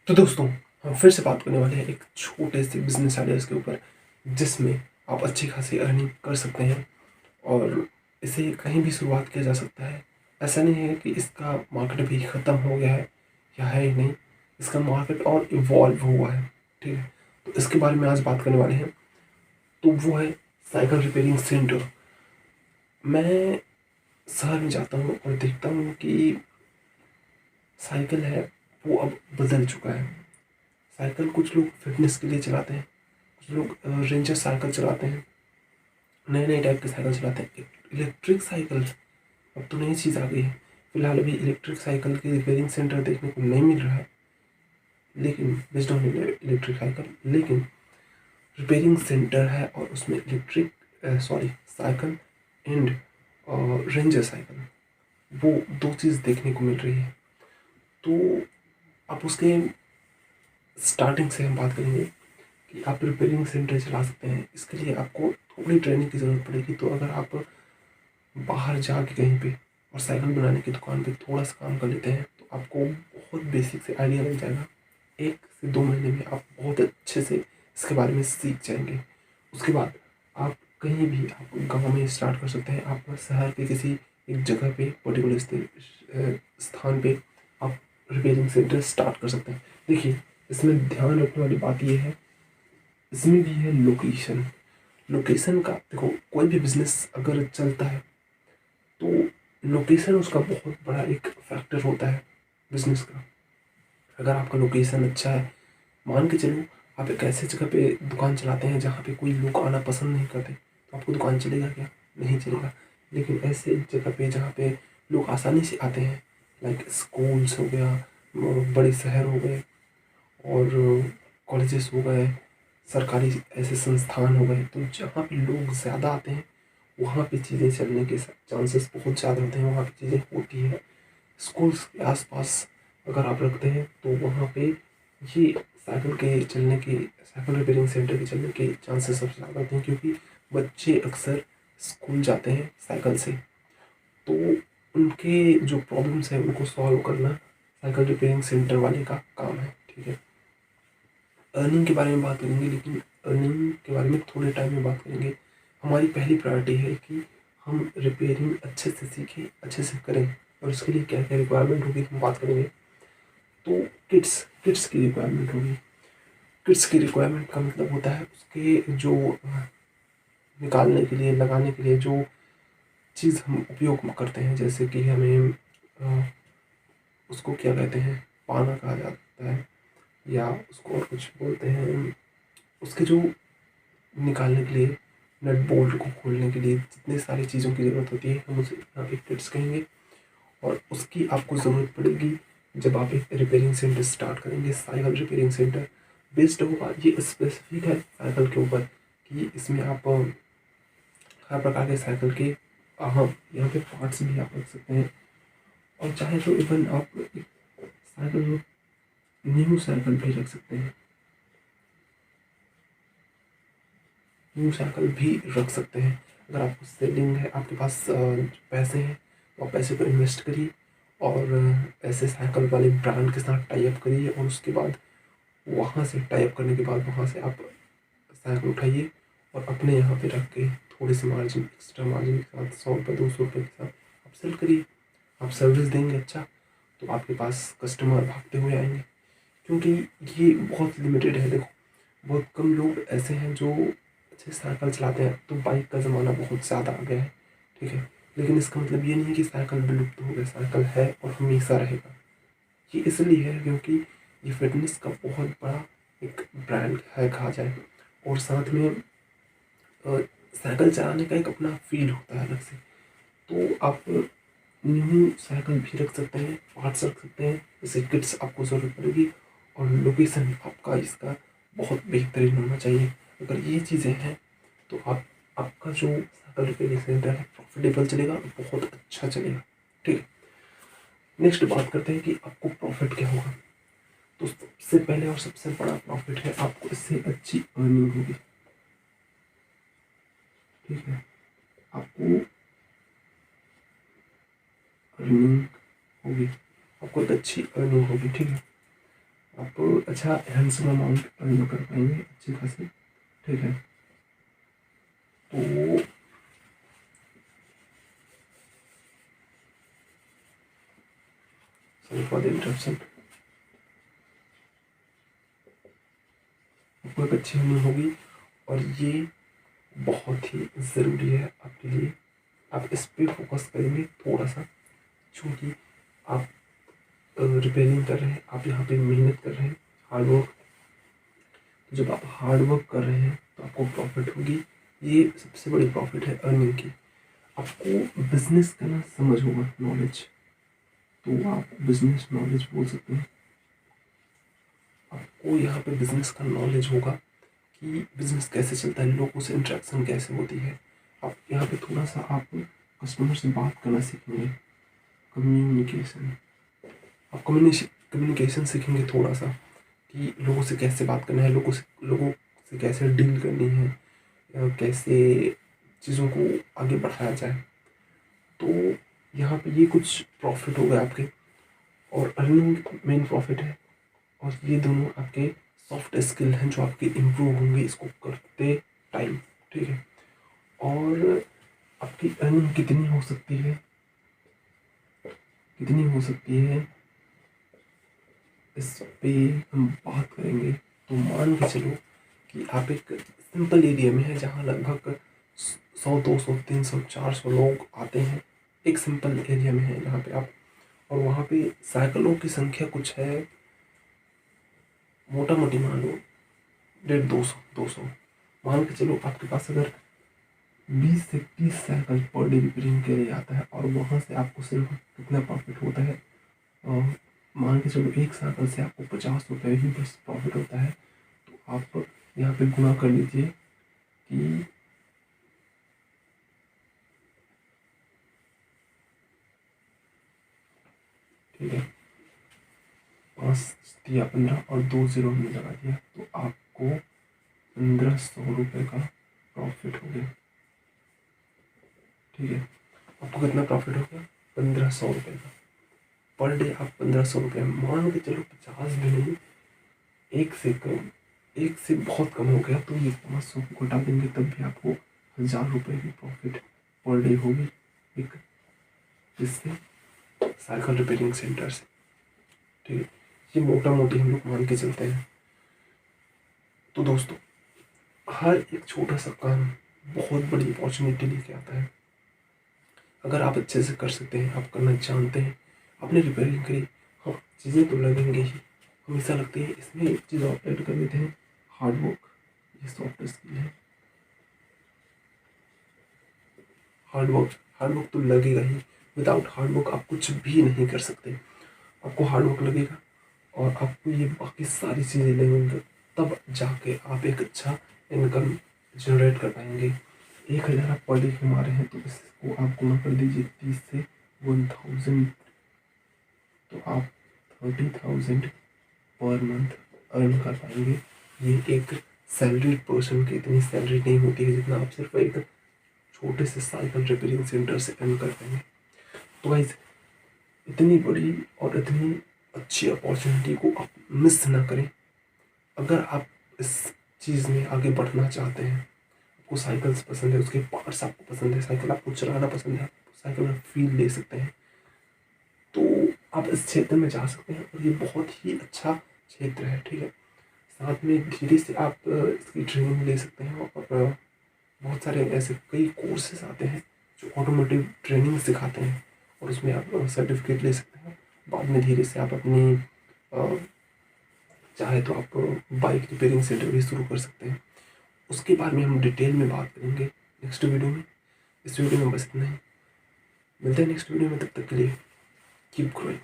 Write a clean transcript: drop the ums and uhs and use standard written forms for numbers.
तो दोस्तों, हम फिर से बात करने वाले हैं एक छोटे से बिजनेस आइडियाज़ के ऊपर, जिसमें आप अच्छी खासी अर्निंग कर सकते हैं और इसे कहीं भी शुरुआत किया जा सकता है। ऐसा नहीं है कि इसका मार्केट अभी ख़त्म हो गया है या है ही नहीं, इसका मार्केट और इवॉल्व हुआ है। ठीक है, तो इसके बारे में आज बात करने वाले हैं। तो वो है साइकिल रिपेयरिंग सेंटर। मैं शहर में जाता हूँ और देखता हूँ कि साइकिल है वो अब बदल चुका है। साइकिल कुछ लोग फिटनेस के लिए चलाते हैं, कुछ लोग रेंजर साइकिल चलाते हैं, नए नए टाइप के साइकिल चलाते हैं। इलेक्ट्रिक साइकिल अब तो नई चीज़ आ गई है। फिलहाल अभी इलेक्ट्रिक साइकिल के रिपेयरिंग सेंटर देखने को नहीं मिल रहा है, लेकिन बेस्ड ऑन इलेक्ट्रिक साइकिल, लेकिन रिपेयरिंग सेंटर है और उसमें electric cycle and ranger cycle, वो दो चीज़ देखने को मिल रही है। तो आप उसके स्टार्टिंग से हम बात करेंगे कि आप रिपेयरिंग सेंटर चला सकते हैं। इसके लिए आपको थोड़ी ट्रेनिंग की ज़रूरत पड़ेगी। तो अगर आप बाहर जाके कहीं पे और साइकिल बनाने की दुकान पे थोड़ा सा काम कर लेते हैं तो आपको बहुत बेसिक से आइडिया लग जाएगा। 1 से 2 महीने में आप बहुत अच्छे से इसके बारे में सीख जाएंगे। उसके बाद आप कहीं भी, आप गाँव में स्टार्ट कर सकते हैं, आप शहर के किसी एक जगह पे पर्टिकुलर स्थान पे आप रिपेयरिंग सेंटर स्टार्ट कर सकते हैं। देखिए, इसमें ध्यान रखने वाली बात यह है, इसमें भी है लोकेशन। लोकेशन का देखो, कोई भी बिजनेस अगर चलता है तो लोकेशन उसका बहुत बड़ा एक फैक्टर होता है बिजनेस का। अगर आपका लोकेशन अच्छा है, मान के चलो आप एक ऐसे जगह पे दुकान चलाते हैं जहाँ पे कोई लोग आना पसंद नहीं करते, तो आपको दुकान चलेगा क्या? नहीं चलेगा। लेकिन ऐसे जगह पे जहाँ पे लोग आसानी से आते हैं, लाइक स्कूल्स हो गया, बड़े शहर हो गए और कॉलेजेस हो गए, सरकारी ऐसे संस्थान हो गए, तो जहाँ पे लोग ज़्यादा आते हैं वहाँ पे चीज़ें चलने के चांसेस बहुत ज़्यादा होते हैं, वहाँ पे चीज़ें होती हैं। स्कूल्स के आसपास अगर आप रखते हैं तो वहाँ पे ये साइकिल रिपेयरिंग सेंटर के चलने के चांसेस सबसे ज़्यादा होते हैं, क्योंकि बच्चे अक्सर स्कूल जाते हैं साइकिल से। तो उनके जो प्रॉब्लम्स हैं उनको सॉल्व करना साइकिल रिपेयरिंग सेंटर वाले का काम है। ठीक है, अर्निंग के बारे में बात करेंगे, लेकिन अर्निंग के बारे में थोड़े टाइम में बात करेंगे। हमारी पहली प्रायोरिटी है कि हम रिपेयरिंग अच्छे से सीखें, अच्छे से करें, और उसके लिए क्या क्या रिक्वायरमेंट होगी हम बात करेंगे। तो किट्स की रिक्वायरमेंट होगी। किट्स की रिक्वायरमेंट का मतलब होता है उसके जो निकालने के लिए, लगाने के लिए जो चीज़ हम उपयोग करते हैं, जैसे कि हमें उसको क्या कहते हैं, पाना कहा जाता है या उसको और कुछ बोलते हैं। उसके जो निकालने के लिए, नट बोल्ट को खोलने के लिए जितनी सारी चीज़ों की ज़रूरत होती है, हम उसे यहाँ पे किट्स कहेंगे। और उसकी आपको ज़रूरत पड़ेगी जब आप एक रिपेयरिंग सेंटर स्टार्ट करेंगे। साइकिल रिपेयरिंग सेंटर बेस्ड होगा, ये स्पेसिफिक है साइकिल के ऊपर कि इसमें आप हर प्रकार के साइकिल के यहाँ पे पार्ट्स भी आप रख सकते हैं। और चाहे तो इवन आप एक साइकिल, न्यू साइकिल भी रख सकते हैं, न्यू साइकिल भी रख सकते हैं। अगर आपको सेलिंग है, आपके पास पैसे हैं, तो आप पैसे को इन्वेस्ट करिए और ऐसे साइकिल वाले ब्रांड के साथ टाई अप करिए, और उसके बाद वहाँ से टाई अप करने के बाद वहाँ से आप साइकिल उठाइए और अपने यहाँ पे रख के थोड़े से मार्जिन, एक्स्ट्रा मार्जिन के साथ 100 रुपये 200 रुपये के साथ आप सेल करिए। आप सर्विस देंगे अच्छा, तो आपके पास कस्टमर भागते हुए आएंगे, क्योंकि ये बहुत लिमिटेड है। देखो, बहुत कम लोग ऐसे हैं जो अच्छे साइकिल चलाते हैं। तो बाइक का ज़माना बहुत ज़्यादा आ गया है, ठीक है, लेकिन इसका मतलब ये नहीं है कि साइकिल विलुप्त हो गया। साइकिल है और हमेशा रहेगा। ये इसलिए है क्योंकि ये फिटनेस का बहुत बड़ा एक ब्रांड है कहा जाए, और साथ में साइकिल चलाने का एक अपना फील होता है अलग से। तो आप न्यू साइकिल भी रख सकते हैं, पार्ट्स रख सकते हैं, जैसे किट्स आपको ज़रूरत पड़ेगी, और लोकेशन आपका इसका बहुत बेहतरीन होना चाहिए। अगर ये चीज़ें हैं तो आपका जो साइकिल रिपेयरिंग सेंटर है प्रॉफिटेबल चलेगा और बहुत अच्छा चलेगा। ठीक है, नेक्स्ट बात करते हैं कि आपको प्रॉफिट क्या होगा। तो सबसे पहले और सबसे बड़ा प्रॉफिट है, आपको इससे अच्छी अर्निंग होगी। ठीक है, आपको अर्निंग होगी, आपको एक अच्छी अर्निंग होगी। ठीक है, आप अच्छा हैंडसम अमाउंट अर्न कर पाएंगे अच्छी खासी। ठीक है, तो सॉरी फॉर द इंटरप्शन। आपको एक अच्छी अर्निंग होगी और ये बहुत ही ज़रूरी है आपके लिए। आप इस पे फोकस करेंगे थोड़ा सा, क्योंकि आप रिपेयरिंग कर रहे हैं, आप यहाँ पे मेहनत कर रहे हैं, हार्डवर्क। तो जब आप हार्डवर्क कर रहे हैं तो आपको प्रॉफिट होगी। ये सबसे बड़ी प्रॉफिट है अर्निंग की। आपको बिजनेस का ना समझ होगा, नॉलेज, तो आप बिजनेस नॉलेज बोल सकते हैं। आपको यहाँ पे बिजनेस का नॉलेज होगा कि बिजनेस कैसे चलता है, लोगों से इंटरेक्शन कैसे होती है। आप यहाँ पे थोड़ा सा आप कस्टमर से बात करना सीखेंगे, कम्युनिकेशन। आप कम्युनिकेशन सीखेंगे थोड़ा सा कि लोगों से कैसे बात करना है, लोगों से कैसे डील करनी है, कैसे चीज़ों को आगे बढ़ाया जाए। तो यहाँ पे ये कुछ प्रॉफिट हो गए आपके, और अर्निंग मेन प्रॉफिट है। और ये दोनों आपके सॉफ्ट स्किल हैं जो आपके इम्प्रूव होंगे इसको करते टाइम। ठीक है, और आपकी अर्निंग कितनी हो सकती है इस पे हम बात करेंगे। तो मान के चलो कि आप एक सिंपल एरिया में है जहाँ लगभग 100, 200, 300, 400 लोग आते हैं। एक सिंपल एरिया में है जहाँ पे आप, और वहाँ पे साइकिलों की संख्या कुछ है, मोटा मोटी मान लो 150, 200 मान के चलो। आपके पास अगर 20 से 30 साइकिल पर डे रिपेयरिंग के लिए आता है, और वहाँ से आपको सिर्फ कितना प्रॉफिट होता है, मान के चलो एक साइकिल से आपको 50 रुपये ही बस प्रॉफिट होता है। तो आप यहाँ पे गुणा कर लीजिए कि ठीक है, 5 दिया 15 और 2 0 हमने लगा दिया, तो आपको 1500 रुपये का प्रॉफिट हो गया। ठीक है, आपको कितना प्रॉफिट हो गया? 1500 रुपये का पर डे। आप 1500 रुपये मान के चलो, 50 भी नहीं, एक से कम, एक से बहुत कम हो गया, तो ये 500 को घटा देंगे तब भी आपको 1000 रुपये की प्रॉफिट पर डे होगी, एक इससे साइकिल रिपेयरिंग सेंटर से। ठीक है, ये मोटा मोटी हम लोग मान के चलते हैं। तो दोस्तों, हर एक छोटा सा काम बहुत बड़ी अपॉर्चुनिटी लेके आता है। अगर आप अच्छे से कर सकते हैं, आप करना जानते हैं, आपने रिपेयरिंग करी, हाँ चीज़ें तो लगेंगे ही, हमेशा लगती है। इसमें एक चीज़ और ऐड कर देते हैं, हार्डवर्क। ये सॉफ्ट स्किल है, हार्डवर्क तो लगेगा ही। विदाउट हार्डवर्क आप कुछ भी नहीं कर सकते। आपको हार्डवर्क लगेगा और आपको ये बाकी सारी चीज़ें लगेंगी, तब जाके आप एक अच्छा इनकम जनरेट कर पाएंगे। 1000 आप पर डे कमा रहे हैं, तो इसको आप गुना कर दीजिए 30 से 1000, तो आप 30,000 पर मंथ अर्न कर पाएंगे। ये एक सैलरीड पर्सन की इतनी सैलरी नहीं होती है जितना आप सिर्फ एक छोटे से साइकिल रिपेयरिंग सेंटर से अर्न कर पाएंगे। तो गाइस, इतनी बड़ी और इतनी अच्छी अपॉर्चुनिटी को आप मिस ना करें। अगर आप इस चीज़ में आगे बढ़ना चाहते हैं, आपको साइकिल्स पसंद है, उसके पार्ट्स आपको पसंद है, साइकिल आपको चलाना पसंद है, आप साइकिल में फील ले सकते हैं, तो आप इस क्षेत्र में जा सकते हैं। और ये बहुत ही अच्छा क्षेत्र है। ठीक है, साथ में धीरे से आप इसकी ट्रेनिंग ले सकते हैं, और बहुत सारे ऐसे कई कोर्सेज आते हैं जो ऑटोमोटिव ट्रेनिंग सिखाते हैं, और उसमें आप सर्टिफिकेट ले सकते हैं। बाद में धीरे से आप अपनी चाहे तो आप बाइक रिपेयरिंग सेंटर भी शुरू कर सकते हैं। उसके बारे में हम डिटेल में बात करेंगे नेक्स्ट वीडियो में। इस वीडियो में बस इतना ही, मिलते हैं नेक्स्ट वीडियो में, तब तक के लिए कीप ग्रोइंग।